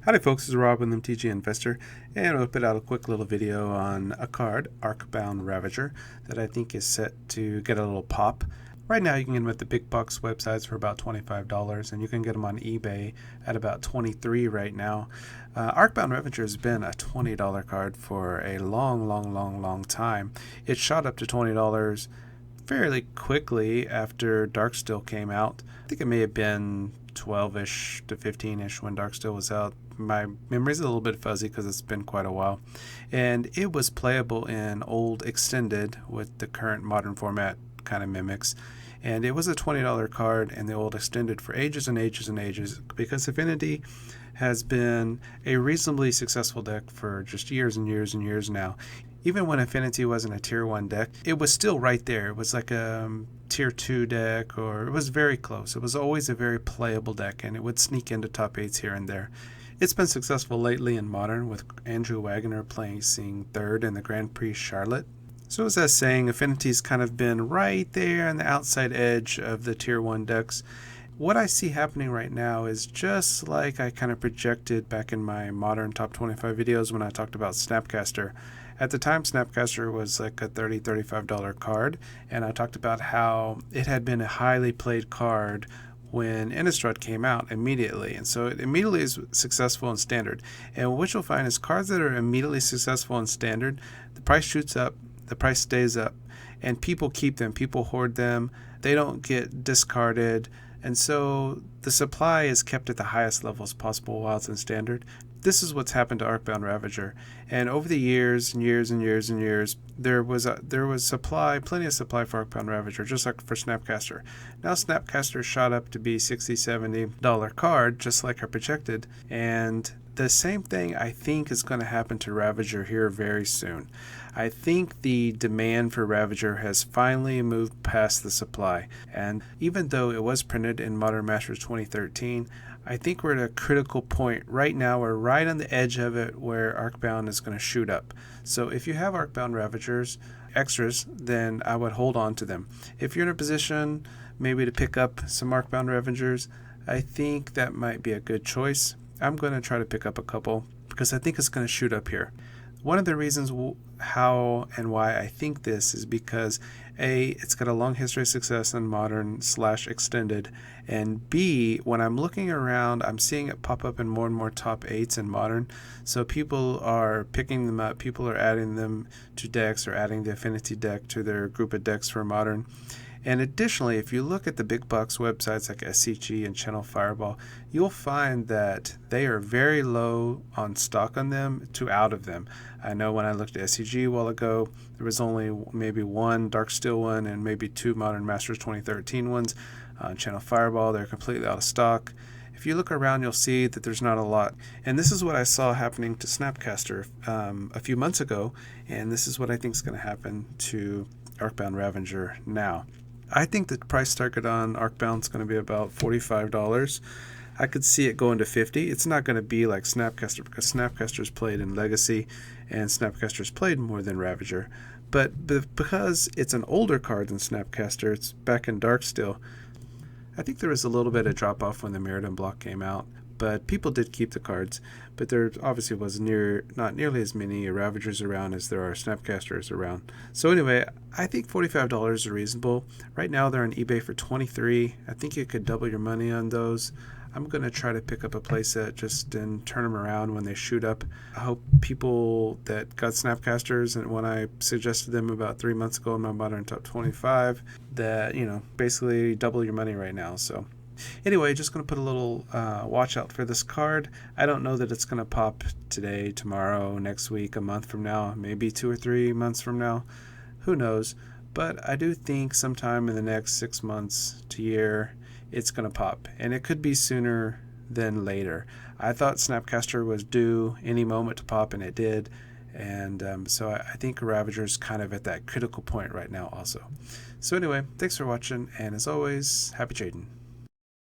Howdy folks, this is Rob with MTG Investor, and I'll put out a quick little video on a card, Arcbound Ravager, that I think is set to get a little pop. Right now you can get them at the big box websites for about $25, and you can get them on eBay at about $23 right now. Arcbound Ravager has been a $20 card for a long time. It shot up to $20 fairly quickly after Darksteel came out. I think it may have been 12-ish to 15-ish when Darksteel was out. My memory's a little bit fuzzy because it's been quite a while. And it was playable in old extended, with the current modern format kind of mimics. And it was a $20 card in the old extended for ages and ages and ages, because Affinity has been a reasonably successful deck for just years and years and years now. Even when Affinity wasn't a tier 1 deck, it was still right there. It was like a tier 2 deck, or it was very close. It was always a very playable deck, and it would sneak into top 8s here and there. It's been successful lately in Modern, with Andrew Wagner placing 3rd in the Grand Prix Charlotte. So as I was saying, Affinity's kind of been right there on the outside edge of the tier 1 decks. What I see happening right now is just like I kind of projected back in my Modern Top 25 videos when I talked about Snapcaster. At the time, Snapcaster was like a $30, $35 card, and I talked about how it had been a highly played card when Innistrad came out immediately, and so it immediately is successful in Standard. And what you'll find is cards that are immediately successful in Standard, the price shoots up, the price stays up, and people keep them, people hoard them, they don't get discarded, and so the supply is kept at the highest levels possible while it's in Standard. This is what's happened to Arcbound Ravager, and over the years and years and years and years, there was supply, plenty of supply for Arcbound Ravager, just like for Snapcaster. Now Snapcaster shot up to be $60, $70 card, just like I projected, and the same thing I think is going to happen to Ravager here very soon. I think the demand for Ravager has finally moved past the supply, and even though it was printed in Modern Masters 2013, I think we're at a critical point right now. We're right on the edge of it where Arcbound is going to shoot up. So if you have Arcbound Ravagers extras, then I would hold on to them. If you're in a position maybe to pick up some Arcbound Ravagers, I think that might be a good choice. I'm going to try to pick up a couple because I think it's going to shoot up here. One of the reasons how and why I think this is because A, it's got a long history of success in Modern / Extended, and B, when I'm looking around, I'm seeing it pop up in more and more top 8s in Modern, so people are picking them up, people are adding them to decks or adding the Affinity deck to their group of decks for Modern. And additionally, if you look at the big box websites like SCG and Channel Fireball, you'll find that they are very low on stock on them to out of them. I know when I looked at SCG a while ago, there was only maybe one Darksteel one and maybe 2 Modern Masters 2013 ones. On Channel Fireball, they're completely out of stock. If you look around, you'll see that there's not a lot. And this is what I saw happening to Snapcaster a few months ago, and this is what I think is going to happen to Arcbound Ravager now. I think the price target on Arcbound is going to be about $45. I could see it going to $50. It's not going to be like Snapcaster, because Snapcaster's played in Legacy and Snapcaster's played more than Ravager. But because it's an older card than Snapcaster, it's back in Darksteel, I think there was a little bit of drop off when the Mirrodin block came out, but people did keep the cards. But there obviously was not nearly as many Ravagers around as there are Snapcasters around. So anyway, I think $45 is reasonable. Right now they're on eBay for $23. I think you could double your money on those. I'm going to try to pick up a playset just and turn them around when they shoot up. I hope people that got Snapcasters, and when I suggested them about 3 months ago in my Modern Top 25, that, basically double your money right now. So anyway, just going to put a little watch out for this card. I don't know that it's going to pop today, tomorrow, next week, a month from now, maybe 2 or 3 months from now. Who knows? But I do think sometime in the next 6 months to year, it's going to pop. And it could be sooner than later. I thought Snapcaster was due any moment to pop, and it did. And so I think Ravager's kind of at that critical point right now also. So anyway, thanks for watching, and as always, happy trading.